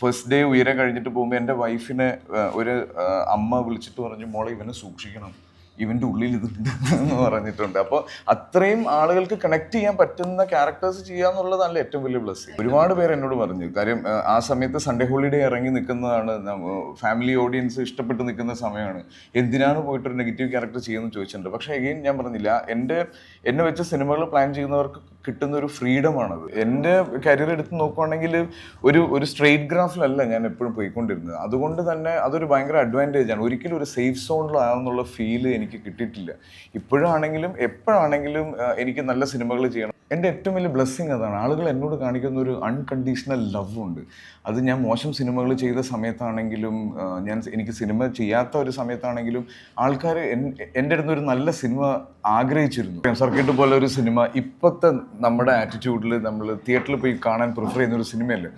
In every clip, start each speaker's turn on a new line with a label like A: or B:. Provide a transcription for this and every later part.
A: First day ഉയരം കഴിഞ്ഞിട്ട് പോകുമ്പോൾ എൻ്റെ വൈഫിനെ ഒരു അമ്മ വിളിച്ചിട്ട് പറഞ്ഞു, മോളെ ഇവനെ സൂക്ഷിക്കണം, ഇവൻ്റെ ഉള്ളിൽ ഇതുണ്ട് എന്ന് പറഞ്ഞിട്ടുണ്ട്. അപ്പോൾ അത്രയും ആളുകൾക്ക് കണക്ട് ചെയ്യാൻ പറ്റുന്ന ക്യാരക്ടേഴ്സ് ചെയ്യാന്നുള്ളതല്ല ഏറ്റവും വലിയ ബ്ലെസ്സിങ്. ഒരുപാട് പേര് എന്നോട് പറഞ്ഞു, കാര്യം ആ സമയത്ത് സൺഡേ ഹോളിഡേ ഇറങ്ങി നിൽക്കുന്നതാണ്, ഫാമിലി ഓഡിയൻസ് ഇഷ്ടപ്പെട്ട് നിൽക്കുന്ന സമയമാണ്, എന്തിനാണ് പോയിട്ടൊരു നെഗറ്റീവ് ക്യാരക്ടർ ചെയ്യുമെന്ന് ചോദിച്ചിട്ടുണ്ട്. പക്ഷേ എഗെയിൻ ഞാൻ പറഞ്ഞില്ല, എന്നെ വെച്ച് സിനിമകൾ പ്ലാൻ ചെയ്യുന്നവർക്ക് കിട്ടുന്ന ഒരു ഫ്രീഡമാണത്. എൻ്റെ കരിയർ എടുത്ത് നോക്കുവാണെങ്കിൽ ഒരു സ്ട്രെയിറ്റ് ഗ്രാഫിലല്ല ഞാൻ എപ്പോഴും പോയിക്കൊണ്ടിരുന്നത്. അതുകൊണ്ട് തന്നെ അതൊരു ഭയങ്കര അഡ്വാൻറ്റേജ് ആണ്. ഒരിക്കലും ഒരു സേഫ് സോണിലാണെന്നുള്ള ഫീല് എനിക്ക് കിട്ടിയിട്ടില്ല. ഇപ്പോഴാണെങ്കിലും എപ്പോഴാണെങ്കിലും എനിക്ക് നല്ല സിനിമകൾ ചെയ്യണം. എൻ്റെ ഏറ്റവും വലിയ ബ്ലെസ്സിങ് അതാണ്. ആളുകൾ എന്നോട് കാണിക്കുന്ന ഒരു അൺകണ്ടീഷണൽ ലവ് ഉണ്ട്. അത് ഞാൻ മോശം സിനിമകൾ ചെയ്ത സമയത്താണെങ്കിലും എനിക്ക് സിനിമ ചെയ്യാത്ത ഒരു സമയത്താണെങ്കിലും ആൾക്കാർ എൻ്റെ അടുത്ത് ഒരു നല്ല സിനിമ ആഗ്രഹിച്ചിരുന്നു. സർക്കിട്ട് പോലെ ഒരു സിനിമ ഇപ്പോഴത്തെ നമ്മുടെ ആറ്റിറ്റ്യൂഡിൽ നമ്മൾ തിയേറ്ററിൽ പോയി കാണാൻ പ്രിഫർ ചെയ്യുന്ന ഒരു സിനിമയല്ലേ.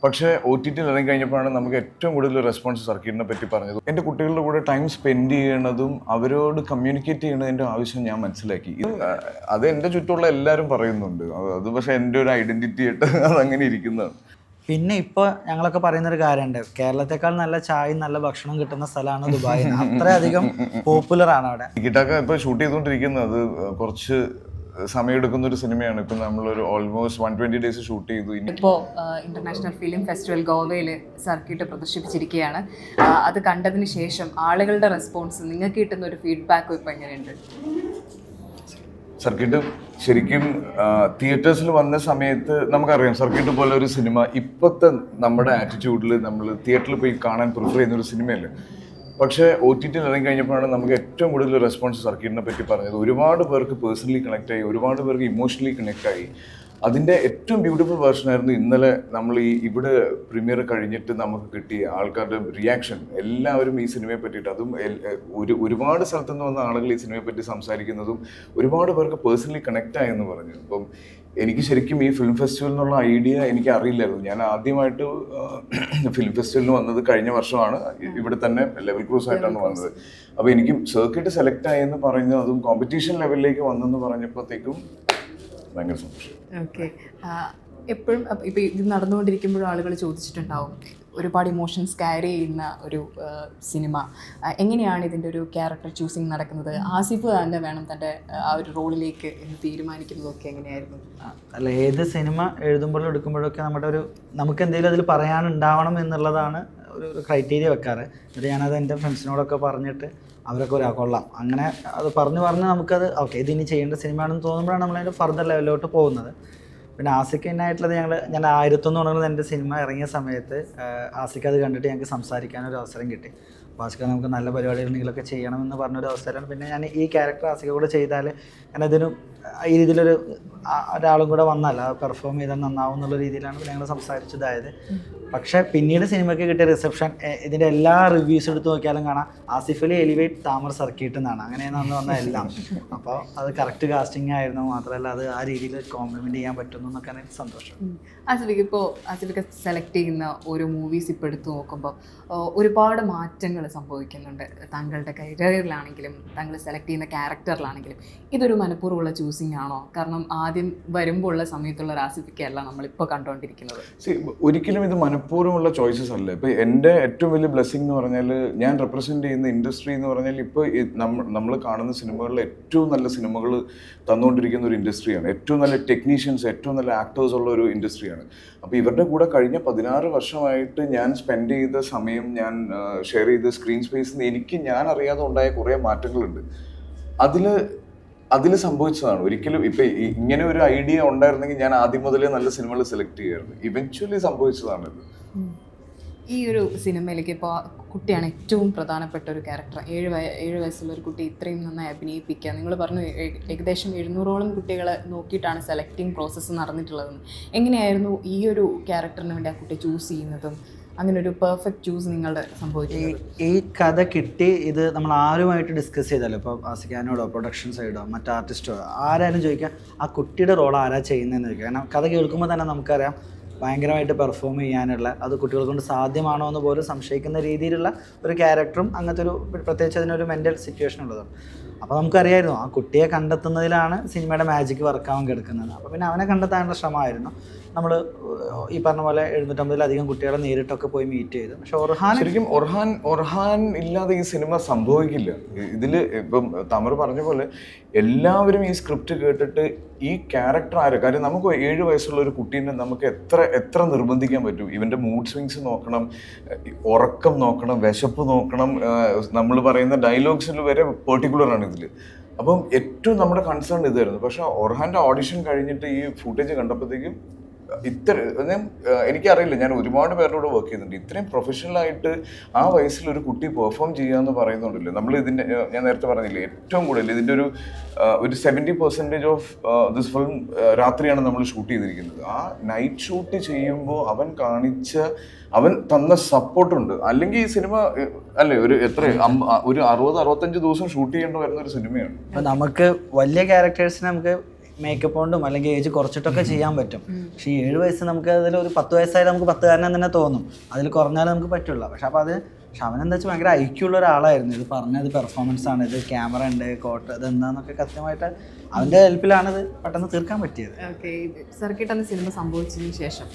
A: പക്ഷേ OTT ഇറങ്ങി കഴിഞ്ഞപ്പോഴാണ് നമുക്ക് ഏറ്റവും കൂടുതൽ റെസ്പോൺസ് സർക്കിട്ടിനെ പറ്റി പറഞ്ഞത്. എൻ്റെ കുട്ടികളുടെ കൂടെ ടൈം സ്പെൻഡ് ചെയ്യണതും അവരോട് കമ്മ്യൂണിക്കേറ്റ് ചെയ്യണതിൻ്റെ ആവശ്യം ഞാൻ മനസ്സിലാക്കി. അത് എൻ്റെ ചുറ്റുമുള്ള എല്ലാവരും പറയുന്നുണ്ട്. അത് പക്ഷേ എൻ്റെ ഒരു ഐഡൻറ്റിറ്റി ആയിട്ട് അതങ്ങനെ ഇരിക്കുന്നതാണ്.
B: പിന്നെ ഇപ്പോൾ ഞങ്ങളൊക്കെ പറയുന്നൊരു കാര്യമുണ്ട്, കേരളത്തെക്കാൾ നല്ല ചായയും നല്ല ഭക്ഷണം കിട്ടുന്ന സ്ഥലമാണ് ദുബായ്. അത്രയധികം പോപ്പുലറാണ് അവിടെ. ടിക്കറ്റൊക്കെ
A: ഇപ്പോൾ ഷൂട്ട് ചെയ്തുകൊണ്ടിരിക്കുന്നത് അത് കുറച്ച് സമയമെടുക്കുന്ന ഒരു സിനിമയാണ്. ഇപ്പം നമ്മളൊരു ഓൾമോസ്റ്റ് 120 ഡേയ്സ് ഷൂട്ട് ചെയ്തു.
C: ഇപ്പോൾ ഇന്റർനാഷണൽ ഫിലിം ഫെസ്റ്റിവൽ ഗോവയിൽ സർക്കിട്ട് പ്രദർശിപ്പിച്ചിരിക്കുകയാണ്. അത് കണ്ടതിന് ശേഷം ആളുകളുടെ റെസ്പോൺസ്, നിങ്ങൾക്ക് കിട്ടുന്ന ഒരു ഫീഡ്ബാക്കും ഇപ്പം എങ്ങനെയുണ്ട്?
A: സർക്കിട്ട് ശരിക്കും തിയേറ്റേഴ്സിൽ വന്ന സമയത്ത് നമുക്കറിയാം, സർക്കിട്ട് പോലെ ഒരു സിനിമ ഇപ്പോഴത്തെ നമ്മുടെ ആറ്റിറ്റ്യൂഡിൽ നമ്മൾ തിയേറ്ററിൽ പോയി കാണാൻ പ്രിഫർ ചെയ്യുന്ന ഒരു സിനിമയല്ലേ. പക്ഷേ OTT ഇറങ്ങി കഴിഞ്ഞപ്പോഴാണ് നമുക്ക് ഏറ്റവും കൂടുതൽ റെസ്പോൺസ് സർക്കിട്ടിനെ പറ്റി പറഞ്ഞത്. ഒരുപാട് പേർക്ക് പേഴ്സണലി കണക്ട് ആയി, ഒരുപാട് പേർക്ക് ഇമോഷണലി കണക്ട് ആയി. അതിൻ്റെ ഏറ്റവും ബ്യൂട്ടിഫുൾ വേർഷനായിരുന്നു ഇന്നലെ നമ്മൾ ഇവിടെ പ്രീമിയർ കഴിഞ്ഞിട്ട് നമുക്ക് കിട്ടിയ ആൾക്കാരുടെ റിയാക്ഷൻ. എല്ലാവരും ഈ സിനിമയെ പറ്റിയിട്ട്, അതും ഒരുപാട് സ്ഥലത്തു നിന്ന് വന്ന ആളുകൾ ഈ സിനിമയെ പറ്റി സംസാരിക്കുന്നതും ഒരുപാട് പേർക്ക് പേഴ്സണലി കണക്ട് ആയെന്ന് പറഞ്ഞു. അപ്പം എനിക്ക് ശരിക്കും ഈ ഫിലിം ഫെസ്റ്റിവൽ എന്നുള്ള ഐഡിയ എനിക്ക് അറിയില്ലായിരുന്നു. ഞാൻ ആദ്യമായിട്ട് ഫിലിം ഫെസ്റ്റിവലിന് വന്നത് കഴിഞ്ഞ വർഷമാണ്. ഇവിടെ തന്നെ ലെവൽ ക്രൂസ് ആയിട്ടാണ് വന്നത്. അപ്പോൾ എനിക്ക് സർക്കിട്ട് സെലക്ട് ആയെന്ന് പറയുന്നത്, അതും കോമ്പറ്റീഷൻ ലെവലിലേക്ക് വന്നെന്ന് പറഞ്ഞപ്പോഴത്തേക്കും ഭയങ്കര സന്തോഷം.
C: ഓക്കെ, എപ്പോഴും ഇപ്പോൾ ഇത് നടന്നുകൊണ്ടിരിക്കുമ്പോഴും ആളുകൾ ചോദിച്ചിട്ടുണ്ടാവും, ഒരുപാട് ഇമോഷൻസ് ക്യാരി ചെയ്യുന്ന ഒരു സിനിമ, എങ്ങനെയാണ് ഇതിൻ്റെ ഒരു ക്യാരക്ടർ ചൂസിങ് നടക്കുന്നത്? ആസിഫ് തന്നെ വേണം തൻ്റെ ആ ഒരു റോളിലേക്ക് എന്ന് തീരുമാനിക്കുന്നതൊക്കെ എങ്ങനെയായിരുന്നു?
B: അല്ല, ഏത് സിനിമ എഴുതുമ്പോഴും എടുക്കുമ്പോഴൊക്കെ നമുക്ക് എന്തെങ്കിലും അതിൽ പറയാനുണ്ടാവണം എന്നുള്ളതാണ് ഒരു ക്രൈറ്റീരിയ വെക്കാറ്. എന്നിട്ട് ഞാനത് എൻ്റെ ഫ്രണ്ട്സിനോടൊക്കെ പറഞ്ഞിട്ട് അവരൊക്കെ കൊള്ളാം, അങ്ങനെ അത് പറഞ്ഞ് നമുക്കത് ഓക്കെ ഇതിനി ചെയ്യേണ്ട സിനിമയാണെന്ന് തോന്നുമ്പോഴാണ് നമ്മളതിൻ്റെ ഫർദർ ലെവലിലോട്ട് പോകുന്നത്. പിന്നെ ആസിക്കിനായിട്ടുള്ളത് ഞാൻ 1001 എൻ്റെ സിനിമ ഇറങ്ങിയ സമയത്ത് ആസിക്ക് അത് കണ്ടിട്ട് ഞങ്ങൾക്ക് സംസാരിക്കാനൊരു അവസരം കിട്ടി. അപ്പോൾ ആസിക്ക് നമുക്ക് നല്ല പരിപാടികൾ എന്തെങ്കിലുമൊക്കെ ചെയ്യണമെന്ന് പറഞ്ഞൊരു അവസരമാണ്. പിന്നെ ഞാൻ ഈ ക്യാരക്ടർ ആസിക്ക കൂടെ ചെയ്താൽ ഞാനതിന് ഈ രീതിയിലൊരു ഒരാളും കൂടെ വന്നാൽ അത് പെർഫോം ചെയ്താൽ നന്നാവും എന്നുള്ള രീതിയിലാണ് ഞങ്ങൾ സംസാരിച്ചതായത്. പക്ഷേ പിന്നീട് സിനിമയ്ക്ക് കിട്ടിയ റിസപ്ഷൻ, ഇതിൻ്റെ എല്ലാ റിവ്യൂസ് എടുത്ത് നോക്കിയാലും കാണാം ആസിഫലി എലിവേറ്റ് താമർ സർക്കിട്ട് എന്നാണ്. അങ്ങനെയാണ് അന്ന് വന്ന എല്ലാം. അപ്പോൾ അത് കറക്റ്റ് കാസ്റ്റിംഗ് ആയിരുന്നു. മാത്രമല്ല അത് ആ രീതിയിൽ കോംപ്ലിമെൻറ്റ് ചെയ്യാൻ പറ്റുന്നു എന്നൊക്കെ എനിക്ക് സന്തോഷം.
C: ആസിഫിക്ക് സെലക്ട് ചെയ്യുന്ന ഓരോ മൂവീസ് ഇപ്പോൾ എടുത്ത് നോക്കുമ്പോൾ ഒരുപാട് മാറ്റങ്ങൾ സംഭവിക്കുന്നുണ്ട്. താങ്കളുടെ കരിയറിലാണെങ്കിലും താങ്കൾ സെലക്ട് ചെയ്യുന്ന ക്യാരക്ടറിലാണെങ്കിലും ഇതൊരു മനഃപൂർവ്വമുള്ള ചൂസിങ് ആണോ? കാരണം ആദ്യം വരുമ്പോൾ ഉള്ള സമയത്തുള്ള ഒരു ആസിഫിക്കല്ല നമ്മളിപ്പോൾ കണ്ടുകൊണ്ടിരിക്കുന്നത്.
A: ഒരിക്കലും ഇത് മനഃപൂർവ്വമുള്ള ചോയ്സസ് അല്ല. ഇപ്പോൾ എൻ്റെ ഏറ്റവും വലിയ ബ്ലെസ്സിങ് എന്ന് പറഞ്ഞാൽ, ഞാൻ റെപ്രസെൻറ്റ് ചെയ്യുന്ന ഇൻഡസ്ട്രി എന്ന് പറഞ്ഞാൽ ഇപ്പോൾ നമ്മൾ കാണുന്ന സിനിമകളിൽ ഏറ്റവും നല്ല സിനിമകൾ തന്നുകൊണ്ടിരിക്കുന്ന ഒരു ഇൻഡസ്ട്രിയാണ്. ഏറ്റവും നല്ല ടെക്നീഷ്യൻസ്, ഏറ്റവും നല്ല ആക്ടേഴ്സ് ഉള്ള ഒരു ഇൻഡസ്ട്രിയാണ്. അപ്പോൾ ഇവരുടെ കൂടെ കഴിഞ്ഞ 16 വർഷമായിട്ട് ഞാൻ സ്പെൻഡ് ചെയ്ത സമയം, ഞാൻ ഷെയർ ചെയ്ത സ്ക്രീൻ സ്പേസിൽ എനിക്ക് ഞാൻ അറിയാതെ ഉണ്ടായ കുറേ മാറ്റങ്ങളുണ്ട്. അതിൽ സംഭവിച്ചതാണ്. ഒരിക്കലും ഇപ്പം ഇങ്ങനെ ഒരു ഐഡിയ ഉണ്ടായിരുന്നെങ്കിൽ ഞാൻ ആദ്യം മുതലേ നല്ല സിനിമകൾ സെലക്ട് ചെയ്യായിരുന്നു. ഇവൻച്വലി സംഭവിച്ചതാണിത്.
C: ഈ ഒരു സിനിമയിലേക്ക് ഇപ്പോൾ കുട്ടിയാണ് ഏറ്റവും പ്രധാനപ്പെട്ട ഒരു ക്യാരക്ടർ. 7 വയസ്സുള്ള ഒരു കുട്ടി ഇത്രയും നന്നായി അഭിനയിപ്പിക്കുക. നിങ്ങൾ പറഞ്ഞു ഏകദേശം 700ഓളം കുട്ടികളെ നോക്കിയിട്ടാണ് സെലക്ടിങ് പ്രോസസ്സ് നടന്നിട്ടുള്ളതെന്ന്. എങ്ങനെയായിരുന്നു ഈ ഒരു ക്യാരക്ടറിന് വേണ്ടി ആ കുട്ടി ചൂസ് ചെയ്യുന്നതും അങ്ങനെ ഒരു പെർഫെക്റ്റ് ചൂസ് നിങ്ങളുടെ സംഭവിച്ചത്?
B: ഈ കഥ കിട്ടി, ഇത് നമ്മൾ ആരുമായിട്ട് ഡിസ്കസ് ചെയ്താലോ, ഇപ്പോൾ ആസിക്കാനോടോ പ്രൊഡക്ഷൻ സൈഡോ മറ്റു ആർട്ടിസ്റ്റോ ആരായാലും ചോദിക്കാം ആ കുട്ടിയുടെ റോൾ ആരാ ചെയ്യുന്നതെന്ന് ചോദിക്കുക. കാരണം കഥ കേൾക്കുമ്പോൾ തന്നെ നമുക്കറിയാം ഭയങ്കരമായിട്ട് പെർഫോം ചെയ്യാനുള്ള, അത് കുട്ടികളെ കൊണ്ട് സാധ്യമാണോ എന്ന് പോലും സംശയിക്കുന്ന രീതിയിലുള്ള ഒരു ക്യാരക്ടറും അങ്ങനത്തെ ഒരു പ്രത്യേകിച്ച് അതിനൊരു മെൻ്റൽ സിറ്റുവേഷൻ ഉള്ളതാണ്. അപ്പോൾ നമുക്കറിയായിരുന്നു ആ കുട്ടിയെ കണ്ടെത്തുന്നതിലാണ് സിനിമയുടെ മാജിക് വർക്കാവാൻ കിടക്കുന്നത്. അപ്പോൾ പിന്നെ അവനെ കണ്ടെത്താനുള്ള ശ്രമമായിരുന്നു. നമ്മൾ ഈ പറഞ്ഞ പോലെ 750-ലധികം കുട്ടികളെ നേരിട്ടൊക്കെ പോയി മീറ്റ് ചെയ്തു. പക്ഷെ
A: ശരിക്കും ഒർഹാൻ ഇല്ലാതെ ഈ സിനിമ സംഭവിക്കില്ല. ഇതില് ഇപ്പം തമർ പറഞ്ഞ പോലെ എല്ലാവരും ഈ സ്ക്രിപ്റ്റ് കേട്ടിട്ട് ഈ ക്യാരക്ടർ ആര്, കാര്യം നമുക്ക് 7 വയസ്സുള്ള ഒരു കുട്ടീനെ നമുക്ക് എത്ര നിർബന്ധിക്കാൻ പറ്റും? ഇവന്റെ മൂഡ് സ്വിങ്സ് നോക്കണം, ഉറക്കം നോക്കണം, വിശപ്പ് നോക്കണം, നമ്മൾ പറയുന്ന ഡയലോഗ്സിൽ വരെ പെർട്ടിക്കുലർ ആണ് ഇതിൽ. അപ്പം ഏറ്റവും നമ്മുടെ കൺസേൺ ഇതായിരുന്നു. പക്ഷെ ഒർഹാൻ്റെ ഓഡിഷൻ കഴിഞ്ഞിട്ട് ഈ ഫുട്ടേജ് കണ്ടപ്പോഴത്തേക്കും എനിക്കറിയില്ല, ഞാൻ ഒരുപാട് പേരുടെ വർക്ക് ചെയ്യുന്നുണ്ട്, ഇത്രയും പ്രൊഫഷണലായിട്ട് ആ വയസ്സിലൊരു കുട്ടി പെർഫോം ചെയ്യാന്ന് പറയുന്നുണ്ടല്ലോ. നമ്മൾ ഇതിൻ്റെ ഞാൻ നേരത്തെ പറഞ്ഞില്ലേ, ഏറ്റവും കൂടുതൽ ഇതിൻ്റെ ഒരു 70% ഓഫ് ദിസ് ഫിലിം രാത്രിയാണ് നമ്മൾ ഷൂട്ട് ചെയ്തിരിക്കുന്നത്. ആ നൈറ്റ് ഷൂട്ട് ചെയ്യുമ്പോൾ അവൻ തന്ന സപ്പോർട്ടുണ്ട്. അല്ലെങ്കിൽ ഈ സിനിമ അല്ലേ ഒരു 60-65 ദിവസം ഷൂട്ട് ചെയ്യേണ്ടി വരുന്ന ഒരു സിനിമയാണ്.
B: അപ്പം നമുക്ക് വലിയ ക്യാരക്ടേഴ്സിനെ നമുക്ക് മേക്കപ്പ് കൊണ്ടും അല്ലെങ്കിൽ ഏജ് കുറച്ചിട്ടൊക്കെ ചെയ്യാൻ പറ്റും. പക്ഷേ ഈ 7 വയസ്സ് നമുക്ക് അതിൽ ഒരു 10 വയസ്സായാലും നമുക്ക് 10-കാരനെ തന്നെ തോന്നും, അതിൽ കുറഞ്ഞാലും നമുക്ക് പറ്റില്ല. പക്ഷെ അവനെന്താ വെച്ചാൽ ഭയങ്കര ഐക്യമുള്ള ഒരാളായിരുന്നു. ഇത് പറഞ്ഞത് പെർഫോമൻസ് ആണ്, ഇത് ക്യാമറ ഉണ്ട്, കോട്ട് ഇതെന്താന്നൊക്കെ കൃത്യമായിട്ട് അവൻ്റെ ഹെൽപ്പിലാണ് ഇത് പെട്ടെന്ന് തീർക്കാൻ പറ്റിയത്.
C: ഓക്കെ, സർക്കിട്ട് എന്ന സിനിമ സംഭവിച്ചതിന് ശേഷം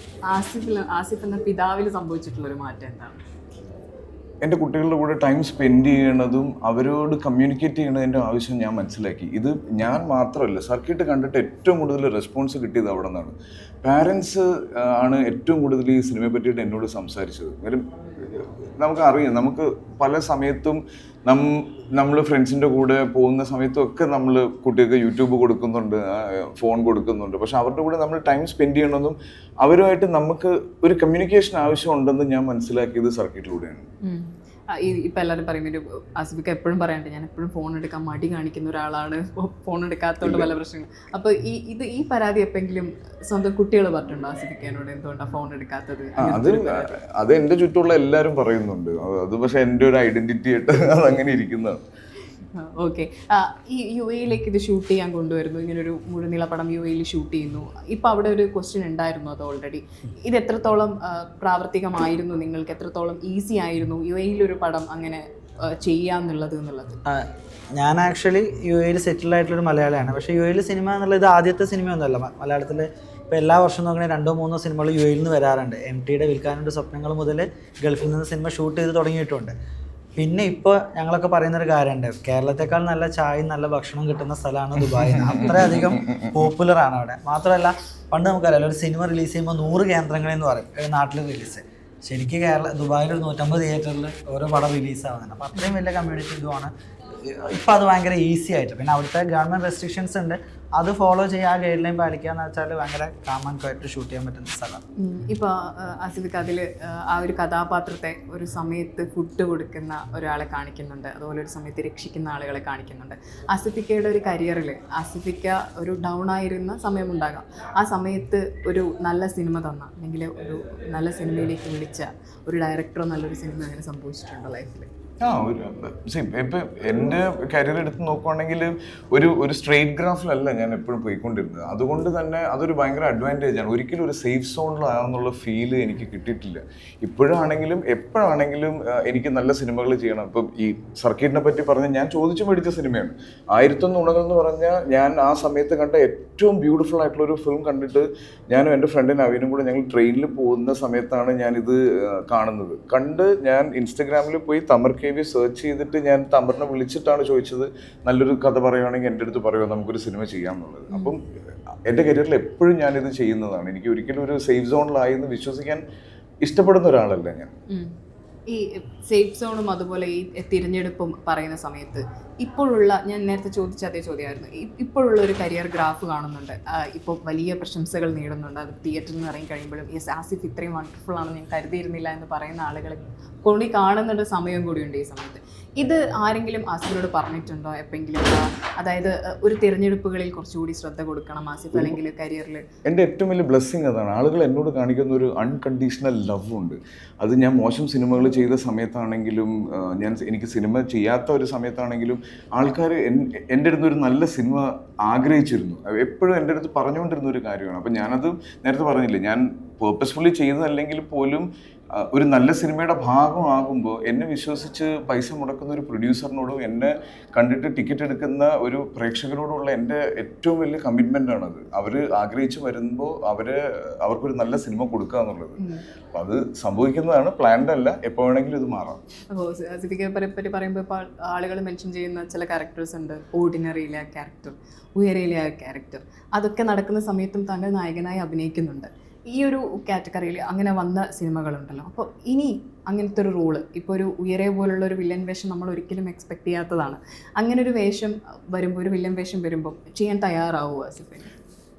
C: ആസിഫ് എന്ന പിതാവിൽ സംഭവിച്ചിട്ടുള്ളൊരു മാറ്റം എന്താണ്?
A: എൻ്റെ കുട്ടികളുടെ കൂടെ ടൈം സ്പെൻഡ് ചെയ്യണതും അവരോട് കമ്മ്യൂണിക്കേറ്റ് ചെയ്യണതിൻ്റെ ആവശ്യം ഞാൻ മനസ്സിലാക്കി. ഇത് ഞാൻ മാത്രമല്ല, സർക്കിട്ട് കണ്ടിട്ട് ഏറ്റവും കൂടുതൽ റെസ്പോൺസ് കിട്ടിയത് അവിടെ നിന്നാണ്. പാരൻസ് ആണ് ഏറ്റവും കൂടുതൽ ഈ സിനിമയെ പറ്റിയിട്ട് എന്നോട് സംസാരിച്ചത്. കാര്യം നമുക്കറിയാം, നമുക്ക് പല സമയത്തും നമ്മൾ ഫ്രണ്ട്സിൻ്റെ കൂടെ പോകുന്ന സമയത്തും ഒക്കെ നമ്മൾ കുട്ടികൾക്ക് യൂട്യൂബ് കൊടുക്കുന്നുണ്ട്, ഫോൺ കൊടുക്കുന്നുണ്ട്. പക്ഷെ അവരുടെ കൂടെ നമ്മൾ ടൈം സ്പെൻഡ് ചെയ്യണമെന്നും അവരുമായിട്ട് നമുക്ക് ഒരു കമ്മ്യൂണിക്കേഷൻ ആവശ്യമുണ്ടെന്ന് ഞാൻ മനസ്സിലാക്കിയത് സർക്കിട്ടിലൂടെയാണ്.
C: ഇപ്പം എല്ലാവരും പറയുമ്പോൾ ആസിഫിക്ക് എപ്പോഴും പറയാണ്ട് ഞാൻ എപ്പോഴും ഫോൺ എടുക്കാൻ മടി കാണിക്കുന്ന ഒരാളാണ്, ഫോൺ എടുക്കാത്തതുകൊണ്ട് പല പ്രശ്നങ്ങൾ. അപ്പോൾ ഈ പരാതി എപ്പോഴെങ്കിലും സ്വന്തം കുട്ടികൾ പറഞ്ഞിട്ടുണ്ടോ ആസിഫിക്കാനോട് എന്തുകൊണ്ടാണ് ഫോൺ എടുക്കാത്തത്?
A: അത് എൻ്റെ ചുറ്റുമുള്ള എല്ലാവരും പറയുന്നുണ്ട്. അത് പക്ഷെ എൻ്റെ ഒരു ഐഡന്റിറ്റി ആയിട്ട് അതങ്ങനെ ഇരിക്കുന്നതാണ്.
C: ഓക്കെ, ഈ UAE-യിലേക്ക് ഇത് ഷൂട്ട് ചെയ്യാൻ കൊണ്ടുവരുന്നു, ഇങ്ങനൊരു മുഴുനീള പടം UAE-യിൽ ഷൂട്ട് ചെയ്യുന്നു. ഇപ്പം അവിടെ ഒരു ക്വസ്റ്റ്യൻ ഉണ്ടായിരുന്നു, അത് ഓൾറെഡി ഇത് എത്രത്തോളം പ്രാവർത്തികമായിരുന്നു, നിങ്ങൾക്ക് എത്രത്തോളം ഈസി ആയിരുന്നു UAE-യിൽ പടം അങ്ങനെ ചെയ്യാന്നുള്ളത്?
B: ഞാൻ ആക്ച്വലി UAE-യിൽ സെറ്റിൽ ആയിട്ടുള്ളൊരു മലയാളിയാണ്. പക്ഷേ UAE-യിൽ സിനിമ എന്നുള്ളത് ആദ്യത്തെ സിനിമയൊന്നുമല്ല. മലയാളത്തിൽ ഇപ്പോൾ എല്ലാ വർഷവും നോക്കണേ 2-3 സിനിമകൾ UAE-യിൽ നിന്ന് വരാറുണ്ട്. MTയുടെ വിൽക്കാനുണ്ട് സ്വപ്നങ്ങൾ മുതൽ ഗൾഫിൽ നിന്ന് സിനിമ ഷൂട്ട് ചെയ്ത് തുടങ്ങിയിട്ടുണ്ട്. പിന്നെ ഇപ്പോൾ ഞങ്ങളൊക്കെ പറയുന്നൊരു കാര്യമുണ്ട്, കേരളത്തെക്കാൾ നല്ല ചായയും നല്ല ഭക്ഷണം കിട്ടുന്ന സ്ഥലമാണ് ദുബായ്. അത്രയധികം പോപ്പുലറാണ് അവിടെ. മാത്രമല്ല പണ്ട് നമുക്കറിയാലോ, ഒരു സിനിമ റിലീസ് ചെയ്യുമ്പോൾ 100 കേന്ദ്രങ്ങളെന്ന് പറയും നാട്ടിൽ റിലീസ്. ശരിക്കും ദുബായിൽ ഒരു 150 തിയേറ്ററിൽ ഓരോ പടം റിലീസാവുന്നുണ്ട്. അപ്പോൾ അത്രയും വലിയ കമ്മ്യൂണിറ്റി ഇതുമാണ്. ഇപ്പം അത് ഭയങ്കര ഈസി ആയിട്ട്. പിന്നെ അവിടുത്തെ ഗവൺമെൻറ് റെസ്ട്രിക്ഷൻസ് ഉണ്ട്, അത് ഫോളോ ചെയ്യുക, ആ ഗൈഡ് ലൈൻ പാലിക്കുക എന്ന് വെച്ചാൽ ഭയങ്കര കാമൻ ആയിട്ട് ഷൂട്ട് ചെയ്യാൻ പറ്റുന്ന സ്ഥലമാണ്.
C: ഇപ്പോൾ ആസിഫിക്ക് അതിൽ ആ ഒരു കഥാപാത്രത്തെ ഒരു സമയത്ത് ഫുഡ് കൊടുക്കുന്ന ഒരാളെ കാണിക്കുന്നുണ്ട്, അതുപോലെ ഒരു സമയത്ത് രക്ഷിക്കുന്ന ആളുകളെ കാണിക്കുന്നുണ്ട്. ആസിഫിക്കയുടെ ഒരു കരിയറിൽ ആസിഫിക്ക ഒരു ഡൗൺ ആയിരുന്ന സമയമുണ്ടാകാം, ആ സമയത്ത് ഒരു നല്ല സിനിമ തന്ന അല്ലെങ്കിൽ ഒരു നല്ല സിനിമയിലേക്ക് വിളിച്ച ഒരു ഡയറക്ടറോ നല്ലൊരു സിനിമ അങ്ങനെ സംഭവിച്ചിട്ടുണ്ടോ ലൈഫിൽ?
A: ഇപ്പം എൻ്റെ കരിയർ എടുത്ത് നോക്കുവാണെങ്കിൽ ഒരു സ്ട്രെയിറ്റ് ഗ്രാഫിലല്ല ഞാൻ എപ്പോഴും പോയിക്കൊണ്ടിരുന്നത്. അതുകൊണ്ട് തന്നെ അതൊരു ഭയങ്കര അഡ്വാൻറ്റേജ് ആണ്. ഒരിക്കലും ഒരു സേഫ് സോണിലാണെന്നുള്ള ഫീല് എനിക്ക് കിട്ടിയിട്ടില്ല. ഇപ്പോഴാണെങ്കിലും എപ്പോഴാണെങ്കിലും എനിക്ക് നല്ല സിനിമകൾ ചെയ്യണം. ഇപ്പം ഈ സർക്കിട്ടിനെ പറ്റി പറഞ്ഞാൽ ഞാൻ ചോദിച്ചു മേടിച്ച സിനിമയാണ് 1001 ഉണകൾ എന്ന് പറഞ്ഞാൽ. ഞാൻ ആ സമയത്ത് കണ്ട ഏറ്റവും ബ്യൂട്ടിഫുൾ ആയിട്ടുള്ളൊരു ഫിലിം കണ്ടിട്ട് ഞാനും എൻ്റെ ഫ്രണ്ട് നവീനും കൂടെ ഞങ്ങൾ ട്രെയിനിൽ പോകുന്ന സമയത്താണ് ഞാനിത് കാണുന്നത്. ഞാൻ ഇൻസ്റ്റഗ്രാമിൽ പോയി തമർ KV സെർച്ച് ചെയ്തിട്ട് ഞാൻ തമറിനെ വിളിച്ചിട്ടാണ് ചോദിച്ചത്, നല്ലൊരു കഥ പറയുകയാണെങ്കിൽ എൻ്റെ അടുത്ത് പറയുമോ നമുക്കൊരു സിനിമ ചെയ്യാമെന്നുള്ളത്. അപ്പം എൻ്റെ കരിയറിൽ എപ്പോഴും ഞാനിത് ചെയ്യുന്നതാണ്. എനിക്ക് ഒരിക്കലും ഒരു സേഫ് സോണിലായി എന്ന് വിശ്വസിക്കാൻ ഇഷ്ടപ്പെടുന്ന ഒരാളല്ല ഞാൻ.
C: ഈ സേഫ് സോണും അതുപോലെ ഈ തിരഞ്ഞെടുപ്പും പറയുന്ന സമയത്ത് ഇപ്പോഴുള്ള, ഞാൻ നേരത്തെ ചോദിച്ച അതേ ചോദ്യമായിരുന്നു, ഇപ്പോഴുള്ള ഒരു കരിയർ ഗ്രാഫ് കാണുന്നുണ്ട്. ഇപ്പോൾ വലിയ പ്രശംസകൾ നേടുന്നുണ്ട്. അത് തിയേറ്ററിൽ നിന്ന് ഇറങ്ങി കഴിയുമ്പോഴും യെസ് ആസിഫ് ഇത്രയും വണ്ടർഫുൾ ആണെന്ന് ഞാൻ കരുതിയിരുന്നില്ല എന്ന് പറയുന്ന ആളുകളെ കൂടി കാണുന്നുണ്ട്, സമയം കൂടിയുണ്ട് ഈ സമയത്ത്. ഇത് ആരെങ്കിലും ആസിഫിനോട് പറഞ്ഞിട്ടുണ്ടോ എപ്പോഴെങ്കിലും? അതായത് ഒരു തിരഞ്ഞെടുപ്പുകളിൽ കുറച്ചുകൂടി ശ്രദ്ധ കൊടുക്കണം ആസിഫ് അല്ലെങ്കിൽ കരിയറിൽ.
A: എൻ്റെ ഏറ്റവും വലിയ ബ്ലെസ്സിങ് അതാണ്. ആളുകൾ എന്നോട് കാണിക്കുന്ന ഒരു അൺകണ്ടീഷണൽ ലവ് ഉണ്ട്. അത് ഞാൻ മോശം സിനിമകൾ ചെയ്ത സമയത്താണെങ്കിലും എനിക്ക് സിനിമ ചെയ്യാത്ത ഒരു സമയത്താണെങ്കിലും ആൾക്കാർ എൻ്റെ അടുത്ത് ഒരു നല്ല സിനിമ ആഗ്രഹിച്ചിരുന്നു. എപ്പോഴും എൻ്റെ അടുത്ത് പറഞ്ഞുകൊണ്ടിരുന്ന ഒരു കാര്യമാണ്. അപ്പം ഞാനത് നേരത്തെ പറഞ്ഞില്ലേ, ഞാൻ പേർപ്പസ്ഫുള്ളി ചെയ്തതല്ലെങ്കിൽ പോലും ഒരു നല്ല സിനിമയുടെ ഭാഗമാകുമ്പോൾ എന്നെ വിശ്വസിച്ച് പൈസ മുടക്കുന്ന ഒരു പ്രൊഡ്യൂസറിനോടും എന്നെ കണ്ടിട്ട് ടിക്കറ്റ് എടുക്കുന്ന ഒരു പ്രേക്ഷകരോടുള്ള എൻ്റെ ഏറ്റവും വലിയ കമ്മിറ്റ്മെൻ്റ് ആണത്. അവർ ആഗ്രഹിച്ച് വരുമ്പോൾ അവർക്കൊരു നല്ല സിനിമ കൊടുക്കുക എന്നുള്ളത്. അപ്പം അത് സംഭവിക്കുന്നതാണ്, പ്ലാൻഡ് അല്ല. എപ്പോൾ വേണമെങ്കിലും ഇത് മാറാം.
C: അപ്പോൾ സിദ്ദിഖിനെ പറ്റി പറയുമ്പോൾ ഇപ്പോൾ ആളുകൾ മെൻഷൻ ചെയ്യുന്ന ചില ക്യാരക്ടേഴ്സ് ഉണ്ട്. ഓർഡിനറിയിലെ ആ ക്യാരക്ടർ, ഉയരയിലെ ആ ക്യാരക്ടർ, അതൊക്കെ നടക്കുന്ന സമയത്തും താങ്കൾ നായകനായി അഭിനയിക്കുന്നുണ്ട്. ഈ ഒരു കാറ്റഗറിയിൽ അങ്ങനെ വന്ന സിനിമകളുണ്ടല്ലോ. അപ്പോൾ ഇനി അങ്ങനത്തെ ഒരു റോള്, ഇപ്പോൾ ഒരു ഉയരെ പോലുള്ള ഒരു വില്ലൻ വേഷം നമ്മൾ ഒരിക്കലും എക്സ്പെക്ട് ചെയ്യാത്തതാണ്. അങ്ങനെ ഒരു വേഷം വരുമ്പോൾ, ഒരു വില്ലൻ വേഷം വരുമ്പോൾ ചെയ്യാൻ തയ്യാറാവുക ആസിഫ്?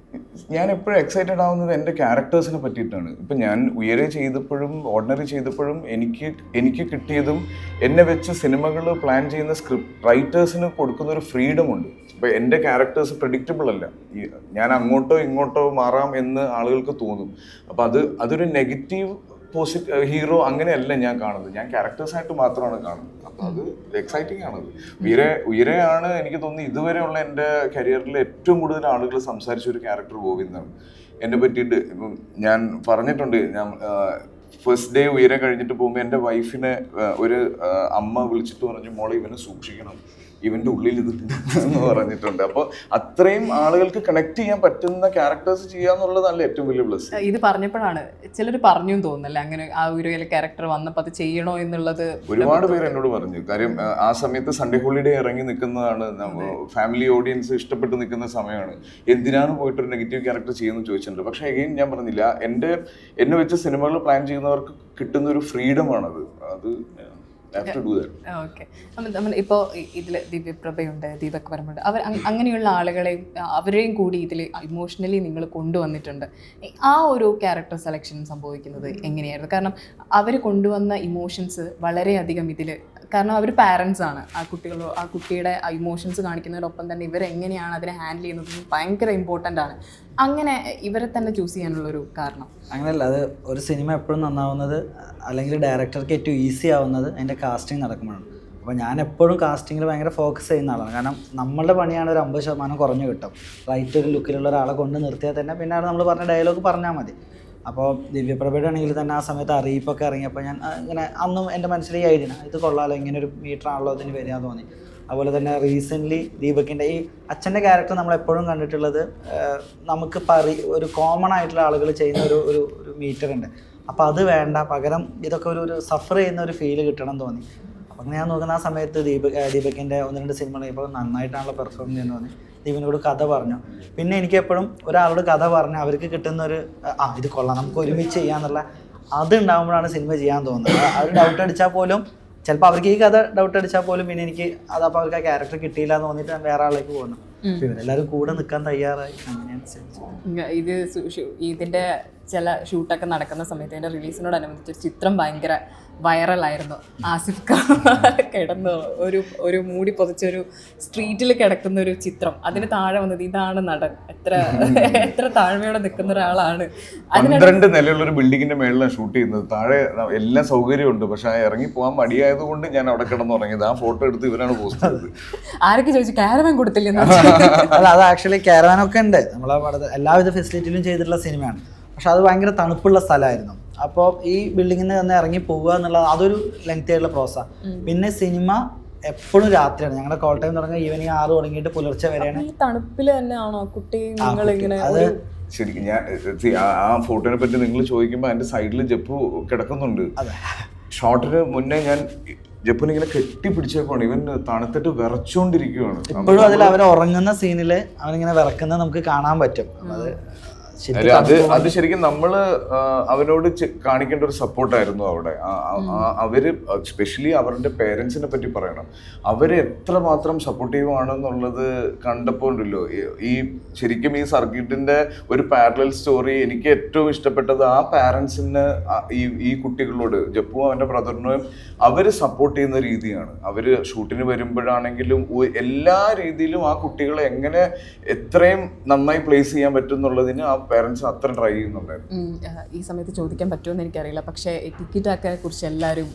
A: ഞാൻ എപ്പോഴും എക്സൈറ്റഡ് ആവുന്നത് എൻ്റെ ക്യാരക്ടേഴ്സിനെ പറ്റിയിട്ടാണ്. ഇപ്പം ഞാൻ ഉയരെ ചെയ്തപ്പോഴും ഓർഡിനറി ചെയ്തപ്പോഴും എനിക്ക് കിട്ടിയതും എന്നെ വെച്ച് സിനിമകൾ പ്ലാൻ ചെയ്യുന്ന സ്ക്രിപ്റ്റ് റൈറ്റേഴ്സിന് കൊടുക്കുന്ന ഒരു ഫ്രീഡം ഉണ്ട്. ഇപ്പം എൻ്റെ ക്യാരക്ടേഴ്സ് പ്രെഡിക്റ്റബിൾ അല്ല. ഞാൻ അങ്ങോട്ടോ ഇങ്ങോട്ടോ മാറാം എന്ന് ആളുകൾക്ക് തോന്നും. അപ്പം അതൊരു നെഗറ്റീവ് ഹീറോ അങ്ങനെയല്ല ഞാൻ കാണുന്നത്. ഞാൻ ക്യാരക്ടേഴ്സായിട്ട് മാത്രമാണ് കാണുന്നത്. അപ്പം അത് എക്സൈറ്റിംഗ് ആണത്. ഉയരെയാണ് എനിക്ക് തോന്നുന്നു ഇതുവരെയുള്ള എൻ്റെ കരിയറിൽ ഏറ്റവും കൂടുതൽ ആളുകൾ സംസാരിച്ച ഒരു ക്യാരക്ടർ ഗോവിന്ദാണ്. എന്നെ പറ്റിയിട്ട് ഇപ്പം ഞാൻ പറഞ്ഞിട്ടുണ്ട്, ഞാൻ ഫസ്റ്റ് ഡേ ഉയരെ കഴിഞ്ഞിട്ട് പോകുമ്പോൾ എൻ്റെ വൈഫിനെ ഒരു അമ്മ വിളിച്ചിട്ട് പറഞ്ഞു, മോളെ ഇവനെ സൂക്ഷിക്കണം, ഇവൻ്റെ ഉള്ളിൽ ഇതുണ്ട് എന്ന് പറഞ്ഞിട്ടുണ്ട്. അപ്പോൾ അത്രയും ആളുകൾക്ക് കണക്ട് ചെയ്യാൻ പറ്റുന്ന ക്യാരക്ടേഴ്സ് ചെയ്യാന്നുള്ളതല്ല ഏറ്റവും വലിയ പ്ലസ്.
C: ഇത് പറഞ്ഞപ്പോഴാണ് ചിലർ പറഞ്ഞു തോന്നുന്നല്ലേ, അങ്ങനെ ആ ഒരു ക്യാരക്ടർ വന്നപ്പോൾ അത് ചെയ്യണോ എന്നുള്ളത്
A: ഒരുപാട് പേര് എന്നോട് പറഞ്ഞു. കാര്യം ആ സമയത്ത് സൺഡേ ഹോളിഡേ ഇറങ്ങി നിൽക്കുന്നതാണ്, ഫാമിലി ഓഡിയൻസ് ഇഷ്ടപ്പെട്ട് നിൽക്കുന്ന സമയമാണ്. എന്തിനാണ് പോയിട്ടൊരു നെഗറ്റീവ് ക്യാരക്ടർ ചെയ്യുമെന്ന് ചോദിച്ചിട്ടുണ്ട്. പക്ഷേ എഗെയിൻ ഞാൻ പറഞ്ഞില്ല, എന്നെ വെച്ച് സിനിമകൾ പ്ലാൻ ചെയ്യുന്നവർക്ക് കിട്ടുന്ന ഒരു ഫ്രീഡമാണത്. അത്
C: ഓക്കെ. നമ്മൾ ഇപ്പോൾ ഇതിൽ ദിവ്യപ്രഭയുണ്ട്, ദീപക് വർമ്മയുണ്ട്, അങ്ങനെയുള്ള ആളുകളെയും അവരെയും കൂടി ഇതിൽ ഇമോഷണലി നിങ്ങൾ കൊണ്ടുവന്നിട്ടുണ്ട്. ആ ഒരു ക്യാരക്ടർ സെലക്ഷൻ സംഭവിക്കുന്നത് എങ്ങനെയായിരുന്നു? കാരണം അവർ കൊണ്ടുവന്ന ഇമോഷൻസ് വളരെയധികം ഇതിൽ, കാരണം അവർ പാരൻസ് ആണ്, ആ കുട്ടിയുടെ ഇമോഷൻസ് കാണിക്കുന്നതിനൊപ്പം തന്നെ ഇവരെങ്ങനെയാണ് അതിനെ ഹാൻഡിൽ ചെയ്യുന്നത് ഭയങ്കര ഇമ്പോർട്ടൻ്റ് ആണ്. അങ്ങനെ ഇവരെ തന്നെ ചൂസ് ചെയ്യാനുള്ളൊരു കാരണം?
B: അങ്ങനെയല്ല, അത് ഒരു സിനിമ എപ്പോഴും നന്നാവുന്നത് അല്ലെങ്കിൽ ഡയറക്ടർക്ക് ഏറ്റവും ഈസി ആവുന്നത് അതിൻ്റെ കാസ്റ്റിംഗ് നടക്കുമ്പോഴാണ്. അപ്പോൾ ഞാൻ എപ്പോഴും കാസ്റ്റിങ്ങിൽ ഭയങ്കര ഫോക്കസ് ചെയ്യുന്ന ആളാണ്. കാരണം നമ്മളുടെ പണിയാണ് ഒരു 50% കുറഞ്ഞു കിട്ടും. റൈറ്റ് ഒരു ലുക്കിലുള്ള ഒരാളെ കൊണ്ട് നിർത്തിയാൽ തന്നെ പിന്നെ നമ്മൾ പറഞ്ഞ ഡയലോഗ് പറഞ്ഞാൽ മതി. അപ്പോൾ ദിവ്യപ്രഭയുടെ ആണെങ്കിൽ തന്നെ ആ സമയത്ത് അറിയിപ്പൊക്കെ ഇറങ്ങിയപ്പോൾ ഞാൻ ഇങ്ങനെ അന്നും എൻ്റെ മനസ്സിൽ ഈ ഐഡിയ, ഇത് കൊള്ളാമല്ലോ, ഇങ്ങനെ ഒരു മീറ്റർ ആണല്ലോ ഇതിന് വരിക തോന്നി. അതുപോലെ തന്നെ റീസെൻ്റ്ലി ദീപകിൻ്റെ ഈ അച്ഛൻ്റെ ക്യാരക്ടർ നമ്മളെപ്പോഴും കണ്ടിട്ടുള്ളത് നമുക്ക് ഒരു കോമൺ ആയിട്ടുള്ള ആളുകൾ ചെയ്യുന്ന ഒരു മീറ്റർ ഉണ്ട്. അപ്പോൾ അത് വേണ്ട, പകരം ഇതൊക്കെ ഒരു സഫർ ചെയ്യുന്ന ഒരു ഫീല് കിട്ടണം തോന്നി. അപ്പം ഞാൻ നോക്കുന്ന ആ സമയത്ത് ദീപകിൻ്റെ 1-2 സിനിമകൾ ഇപ്പോൾ നന്നായിട്ടാണല്ലോ പെർഫോം ചെയ്യുന്നത് തോന്നി. ദീപനോട് കഥ പറഞ്ഞു. പിന്നെ എനിക്കെപ്പോഴും ഒരാളോട് കഥ പറഞ്ഞ് അവർക്ക് കിട്ടുന്നൊരു ഇത് കൊള്ളാം, നമുക്ക് ഒരുമിച്ച് ചെയ്യാന്നുള്ള അത് ഉണ്ടാകുമ്പോഴാണ് സിനിമ ചെയ്യാൻ തോന്നുന്നത്. അവർ ഡൗട്ട് അടിച്ചാൽ പോലും, ചിലപ്പോൾ അവർക്ക് ഈ കഥ ഡൗട്ട് അടിച്ചാൽ പോലും പിന്നെ എനിക്ക് അതപ്പോൾ അവർക്ക് ആ ക്യാരക്ടർ കിട്ടിയില്ല എന്ന് തോന്നിയിട്ട് ഞാൻ വേറെ ആളിലേക്ക് പോകുന്നു. ഇവരെല്ലാവരും കൂടെ നിൽക്കാൻ തയ്യാറായി.
C: ഇത് ഇതിൻ്റെ ചില ഷൂട്ടൊക്കെ നടക്കുന്ന സമയത്ത് എൻ്റെ റിലീസിനോടനുബന്ധിച്ച് ചിത്രം ഭയങ്കര വൈറലായിരുന്നു. ആസിഫ് കിടന്നു ഒരു മൂടി പൊതിച്ചൊരു സ്ട്രീറ്റിൽ കിടക്കുന്ന ഒരു ചിത്രം, അതിന് താഴെ വന്നത് ഇതാണ് നടൻ, എത്ര താഴ്മയോടെ നിൽക്കുന്ന ഒരാളാണ്.
A: 12 നിലയുള്ള ഒരു ബിൽഡിങ്ങിന്റെ മേളിലാണ് ഷൂട്ട് ചെയ്യുന്നത്. താഴെ എല്ലാ സൗകര്യമുണ്ട്, പക്ഷെ ഇറങ്ങി പോകാൻ മടിയായത് കൊണ്ട് ഞാൻ അവിടെ കിടന്നുറങ്ങിയത്. ആ ഫോട്ടോ എടുത്ത് ഇവരാണ് പോസ്റ്റ് ചെയ്തത്.
C: ആരൊക്കെ ചോദിച്ചു കാരവാൻ കൊടുത്തില്ല?
B: അല്ല, അത് ആക്ച്വലി കാരവാനൊക്കെ ഉണ്ട്, നമ്മളെ എല്ലാവിധ ഫെസിലിറ്റിയിലും ചെയ്തിട്ടുള്ള സിനിമയാണ്. പക്ഷെ അത് ഭയങ്കര തണുപ്പുള്ള സ്ഥലമായിരുന്നു. അപ്പോൾ ഈ ബിൽഡിങ്ങിൽ നിന്ന് ഇറങ്ങി പോവുക എന്നുള്ളത് അതൊരു ലെങ്തി ആയിട്ടുള്ള പ്രോസസ്സാണ്. പിന്നെ സിനിമ എപ്പോഴും രാത്രിയാണ്. ഞങ്ങളുടെ കോൾ ടൈം തുടങ്ങുക ഈവനിങ് 6 തുടങ്ങിയിട്ട് പുലർച്ചെ വരെയാണ്.
C: ഈ തണുപ്പിൽ തന്നെയാണോ കുട്ടി നിങ്ങളിങ്ങനെ?
A: അത് ശരിക്കും ഞാൻ ആ ഫോട്ടോനെ പറ്റി നിങ്ങൾ ചോദിക്കുമ്പോൾ അതിന്റെ സൈഡിൽ ജപ്പു കിടക്കുന്നുണ്ട്. ഷോട്ടിന് മുന്നേ ഞാൻ ജപ്പുനെ ഇങ്ങനെ കെട്ടിപ്പിടിച്ചേക്കാണ്. ഇവൻ തണുത്തിട്ട് വിറച്ചോണ്ടിരിക്കുകയാണ്.
B: ഇപ്പോഴും അതിൽ അവർ ഉറങ്ങുന്ന സീനില് അവനിങ്ങനെ വിറക്കുന്നത് നമുക്ക് കാണാൻ പറ്റും.
A: അത് ശരിക്കും നമ്മള് അവനോട് കാണിക്കേണ്ട ഒരു സപ്പോർട്ടായിരുന്നു അവിടെ. അവര് സ്പെഷ്യലി അവരുടെ പേരൻസിനെ പറ്റി പറയണം. അവര് എത്രമാത്രം സപ്പോർട്ടീവ് ആണെന്നുള്ളത് കണ്ടപ്പോൾ ഉണ്ടല്ലോ, ഈ ശരിക്കും ഈ സർക്കിട്ടിന്റെ ഒരു പാരലൽ സ്റ്റോറി എനിക്ക് ഏറ്റവും ഇഷ്ടപ്പെട്ടത് ആ പാരൻസിന് ഈ കുട്ടികളോട്, ജപ്പു അവന്റെ ബ്രദറിനും അവര് സപ്പോർട്ട് ചെയ്യുന്ന രീതിയാണ്. അവര് ഷൂട്ടിന് വരുമ്പോഴാണെങ്കിലും എല്ലാ രീതിയിലും ആ കുട്ടികളെ എങ്ങനെ എത്രയും നന്നായി പ്ലേസ് ചെയ്യാൻ പറ്റും എന്നുള്ളതിന് ആ പേരൻസ് അത്ര ട്രൈ ചെയ്യുന്നുണ്ടായിരുന്നു.
C: ഈ സമയത്ത് ചോദിക്കാൻ പറ്റുമെന്ന് എനിക്കറിയില്ല, പക്ഷേ ടിക്കറ്റൊക്കെ കുറിച്ച് എല്ലാവരും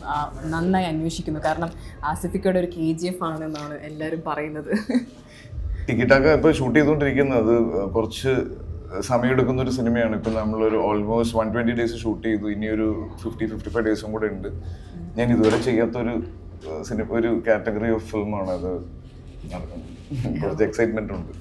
C: നന്നായി അന്വേഷിക്കുന്നു. കാരണം ആസിഫിക്കയുടെ ഒരു KGF ആണെന്നാണ് എല്ലാവരും പറയുന്നത്.
A: ടിക്കറ്റൊക്കെ ഇപ്പോൾ ഷൂട്ട് ചെയ്തുകൊണ്ടിരിക്കുന്നത് കുറച്ച് സമയമെടുക്കുന്ന ഒരു സിനിമയാണ്. ഇപ്പം നമ്മളൊരു ഓൾമോസ്റ്റ് 120 ഡേയ്സ് ഷൂട്ട് ചെയ്തു. ഇനിയൊരു 50-55 ഡേയ്സും കൂടെ ഉണ്ട്. ഞാൻ ഇതുവരെ ചെയ്യാത്തൊരു ഒരു കാറ്റഗറി ഓഫ് ഫിലിമാണ് അത്. കുറച്ച് എക്സൈറ്റ്മെന്റ് ഉണ്ട്.